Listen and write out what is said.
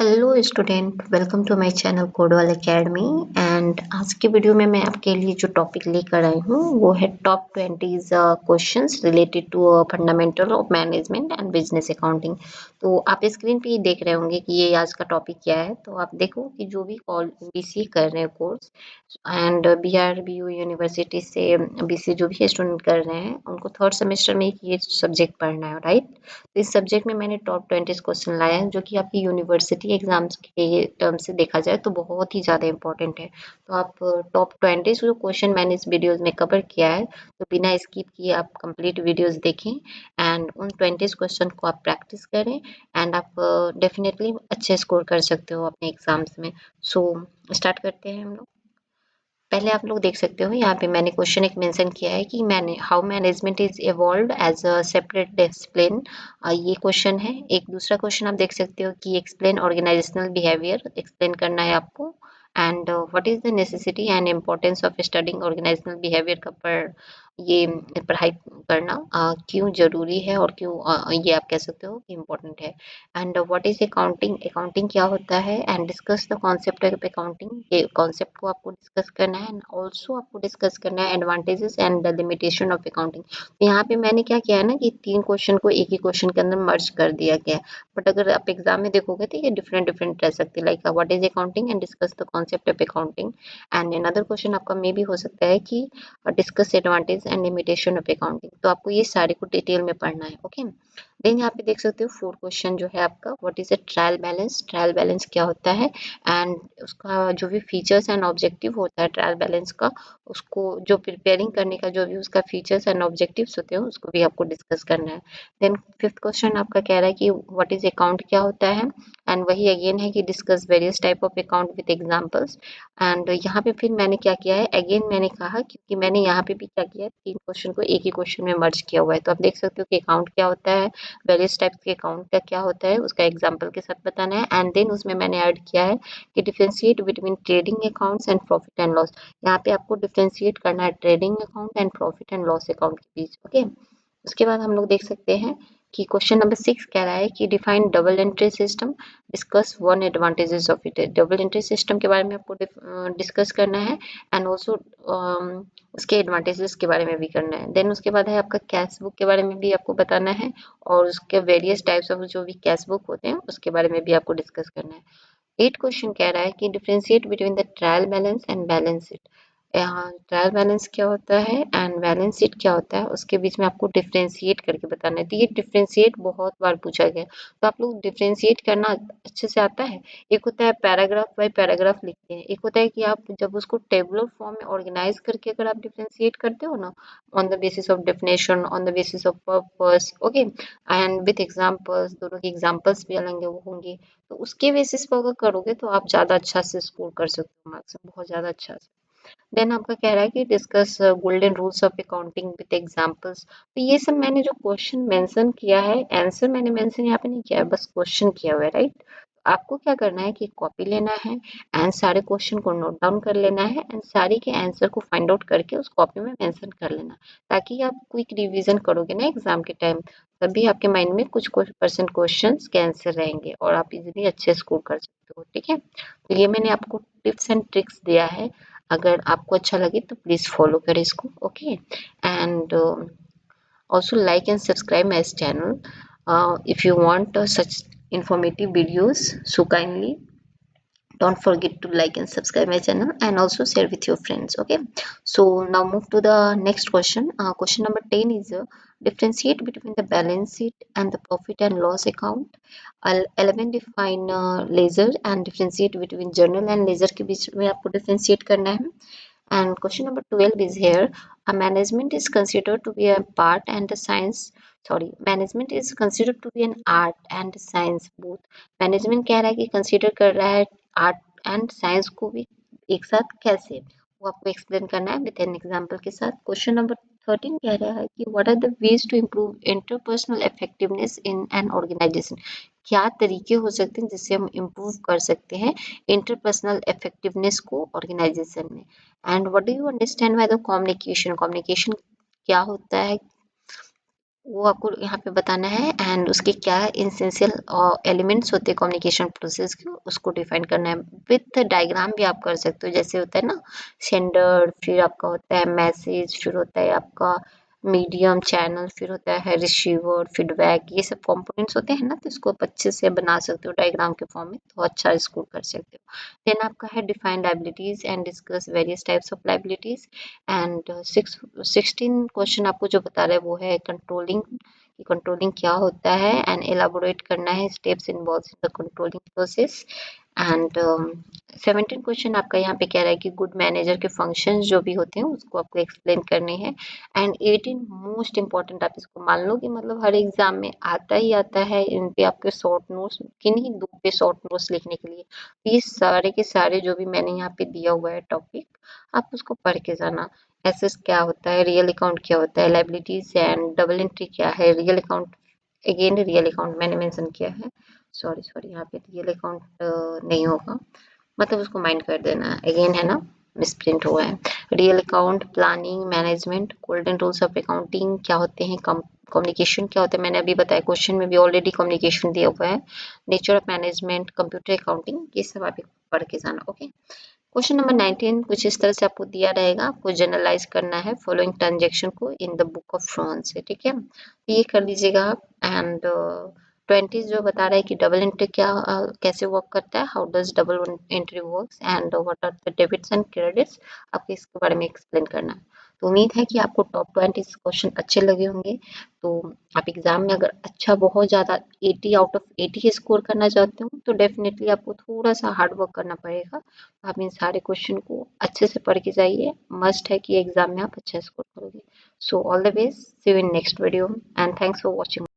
Hello student, welcome to my channel Kodwal academy. And आज के video में मैं आपके लिए जो टॉपिक लेकर आई हूँ वो है top 20 questions related to fundamental of management and business accounting. तो आप स्क्रीन पे ही देख रहे होंगे कि ये आज का टॉपिक क्या है। तो आप देखो कि जो भी बीसीए कर रहे हैं कोर्स एंड बीआरबीयू यूनिवर्सिटी से बीसीए जो भी स्टूडेंट कर रहे हैं उनको थर्ड सेमेस्टर में ये सब्जेक्ट पढ़ना है, राइट। तो इस सब्जेक्ट में मैंने टॉप 20 क्वेश्चन लाया है जो कि आपकी यूनिवर्सिटी एग्जाम्स के टर्म से देखा जाए तो बहुत ही ज़्यादा इंपॉर्टेंट है। तो आप टॉप 20 जो क्वेश्चन मैंने इस वीडियोस में कवर किया है तो बिना स्किप किए आप कंप्लीट वीडियोस देखें एंड उन 20 क्वेश्चन को आप प्रैक्टिस करें एंड आप डेफिनेटली अच्छे स्कोर कर सकते हो अपने एग्जाम्स में। सो स्टार्ट करते हैं हम लोग। पहले आप लोग देख सकते हो यहाँ पे मैंने क्वेश्चन एक मेंशन किया है कि मैंने how management is evolved as a separate discipline. ये क्वेश्चन है। एक दूसरा क्वेश्चन आप देख सकते हो कि एक्सप्लेन ऑर्गेनाइजेशनल बिहेवियर, एक्सप्लेन करना है आपको। And what is the necessity and importance of studying organisational behaviour का पर ये पढ़ाई करना क्यों जरूरी है और क्यों ये आप कह सकते हो कि इम्पोर्टेंट है। And what is accounting, accounting क्या होता है and discuss the concept of accounting, ये कॉन्सेप्ट को आपको डिस्कस करना है एंड ऑल्सो आपको डिस्कस करना है advantages and the limitation of accounting. यहाँ पे मैंने क्या किया है ना कि 3 क्वेश्चन को एक ही क्वेश्चन के अंदर मर्ज कर दिया गया है। बट अगर आप एग्जाम में देखोगे तो ये डिफरेंट डिफरेंट रह सकते हैं, like what is accounting and discuss the concept of accounting. And another question आपका मे भी हो सकता है कि discuss advantage and limitation of accounting. तो आपको ये सारे को डिटेल में पढ़ना है, ओके। देन यहाँ पे देख सकते हो 4 क्वेश्चन जो है आपका, what is a trial balance, trial balance क्या होता है एंड उसका जो भी फीचर्स एंड ऑब्जेक्टिव होता है ट्रायल बैलेंस का, उसको जो प्रिपेयरिंग करने का जो भी उसका फीचर्स एंड ऑब्जेक्टिव्स होते हैं उसको भी आपको डिस्कस करना है। देन 5th क्वेश्चन आपका कह रहा है कि व्हाट इज अकाउंट क्या होता है एंड वही अगेन है कि discuss various type of account with examples. And यहाँ पे फिर मैंने क्या किया है, अगेन मैंने कहा क्योंकि मैंने यहाँ पे भी क्या किया है 3 क्वेश्चन को एक ही क्वेश्चन में मर्ज किया हुआ है। तो आप देख सकते हो कि अकाउंट क्या होता है, वेरियस टाइप्स के अकाउंट का क्या होता है उसका एग्जांपल के साथ बताना है। एंड देन उसमें मैंने ऐड किया है कि differentiate between trading accounts and profit and loss. यहाँ पे आपको डिफरेंशिएट करना है trading account and profit and loss account के बीच, ओके। उसके बाद हम लोग देख सकते हैं कि क्वेश्चन नंबर 6 कह रहा है कि define double entry system, discuss one advantages of it. Double entry system के बारे में आपको डिस्कस करना है एंड ऑल्सो उसके एडवांटेजेस के बारे में भी करना है। देन उसके बाद है आपका कैश बुक के बारे में भी आपको बताना है और उसके वेरियस टाइप्स ऑफ जो भी कैश बुक होते हैं उसके बारे में भी आपको डिस्कस करना है। 8 क्वेश्चन कह रहा है कि differentiate between the trial balance and balance sheet. यहाँ ट्रायल बैलेंस क्या होता है एंड बैलेंस शीट क्या होता है उसके बीच में आपको डिफरेंशिएट करके बताना है। तो ये डिफरेंशिएट बहुत बार पूछा गया, तो आप लोग डिफरेंशिएट करना अच्छे से आता है। एक होता है पैराग्राफ बाय पैराग्राफ लिखते हैं, एक होता है कि आप जब उसको टेबुलर फॉर्म में ऑर्गेनाइज करके अगर आप डिफरेंशिएट करते हो ना, on the basis of definition, on the basis of purpose, okay, and with examples, दोनों के एग्जांपल्स भी अलग वो होंगे। तो उसके बेसिस पर अगर करोगे तो आप ज़्यादा अच्छा से स्कोर कर सकते हो मार्क्स में, बहुत ज़्यादा अच्छा से। देन आपका कह रहा है कि discuss golden rules of accounting with examples. तो ये सब मैंने जो क्वेश्चन मेंशन किया है, आंसर मैंने मेंशन यहाँ पे नहीं किया है, बस क्वेश्चन किया हुआ है, राइट। आपको क्या करना है कि कॉपी लेना है एंड सारे क्वेश्चन को नोट डाउन कर लेना है एंड सारे के आंसर को फाइंड आउट करके उस कॉपी में मेंशन कर लेना, ताकि आप क्विक रिवीजन करोगे ना एग्जाम के टाइम, तभी आपके माइंड में कुछ परसेंट क्वेश्चन के आंसर रहेंगे और आप इजीली अच्छे स्कोर कर सकते हो, ठीक है। तो ये मैंने आपको टिप्स एंड ट्रिक्स दिया है, अगर आपको अच्छा लगे तो प्लीज़ फॉलो करें इसको, okay. And also like and subscribe my channel if you want such informative videos, so kindly don't forget to like and subscribe my channel and also share with your friends, okay. So now move to the next question. Question number 10 is differentiate between the balance sheet and the profit and loss account. 11 define ledger and differentiate between journal and ledger के बीच में आपको differentiate करना है। And question number 12 is here. A management is considered to be a part and a science. Sorry, management is considered to be an art and science both. Management कह रहा है कि consider कर रहा है आर्ट एंड साइंस को भी एक साथ कैसे, वो आपको एक्सप्लेन करना है विद एन एग्जांपल के साथ। क्वेश्चन नंबर 13 कह रहा है कि what are the ways to improve interpersonal effectiveness in an organisation. क्या तरीके हो सकते हैं जिससे हम इम्प्रूव कर सकते हैं इंटरपर्सनल इफेक्टिवनेस को ऑर्गेनाइजेशन में। And what do you understand by the communication, communication क्या होता है, वो आपको यहाँ पे बताना है एंड उसके क्या एसेंशियल एलिमेंट्स होते हैं कम्युनिकेशन प्रोसेस के, उसको डिफाइन करना है। विथ डायग्राम भी आप कर सकते हो, जैसे होता है ना सेंडर, फिर आपका होता है मैसेज, फिर होता है आपका मीडियम चैनल, फिर होता है रिसीवर, फीडबैक, ये सब कंपोनेंट्स होते हैं ना, तो इसको आप अच्छे से बना सकते हो डायग्राम के फॉर्म में, तो अच्छा स्कोर कर सकते हो। देन आपका है define liabilities and discuss various types of liabilities. And 16 question आपको जो बता रहा है वो है कंट्रोलिंग, कि कंट्रोलिंग क्या होता है, एंड एलाबोरेट करना है steps involve in the controlling process. And 17 question आपका यहाँ पे कह रहा है कि गुड मैनेजर के फंक्शंस जो भी होते हैं उसको आपको एक्सप्लेन करने हैं। एंड 18 मोस्ट इंपॉर्टेंट, आप इसको मान लो कि मतलब हर एग्जाम में आता ही आता है, इन पे आपके शॉर्ट नोट्स, किन्हीं दो पे शॉर्ट नोट्स लिखने के लिए, ये सारे के सारे जो भी मैंने यहाँ पे दिया हुआ है टॉपिक, आप उसको पढ़ के जाना। एसेस क्या होता है, रियल अकाउंट क्या होता है, लाइबिलिटीज एंड डबल एंट्री क्या है, real account, again real account मैंने मेंशन किया है, सॉरी सॉरी यहाँ पे रियल अकाउंट नहीं होगा, मतलब उसको माइंड कर देना, अगेन है ना, मिसप्रिंट हुआ है। Real account, planning, management, golden rules of accounting क्या होते हैं, कम्युनिकेशन क्या होता है, मैंने अभी बताया क्वेश्चन में भी ऑलरेडी कम्युनिकेशन दिया हुआ है, nature of management, computer accounting, ये सब आप पढ़ के जाना। ओके, क्वेश्चन नंबर 19 कुछ इस तरह से आपको दिया रहेगा, आपको जनरलाइज करना है फॉलोइंग ट्रांजेक्शन को in the book of frown से, ठीक है, तो ये कर लीजिएगा आप। एंड 20 जो बता रहा है कि डबल एंट्री क्या कैसे वर्क करता है, how does double entry works and what are the debits and credits, आपको इसके बारे में एक्सप्लेन करना है। तो उम्मीद है कि आपको टॉप 20 क्वेश्चन अच्छे लगे होंगे। तो आप एग्जाम में अगर अच्छा बहुत ज़्यादा 80 आउट ऑफ 80 स्कोर करना चाहते हो तो डेफिनेटली आपको थोड़ा सा हार्ड वर्क करना पड़ेगा। आप इन सारे क्वेश्चन को अच्छे से पढ़ के जाइए, मस्ट है कि एग्जाम में आप अच्छा स्कोर करोगे। So all the best, see you in next video and thanks for watching.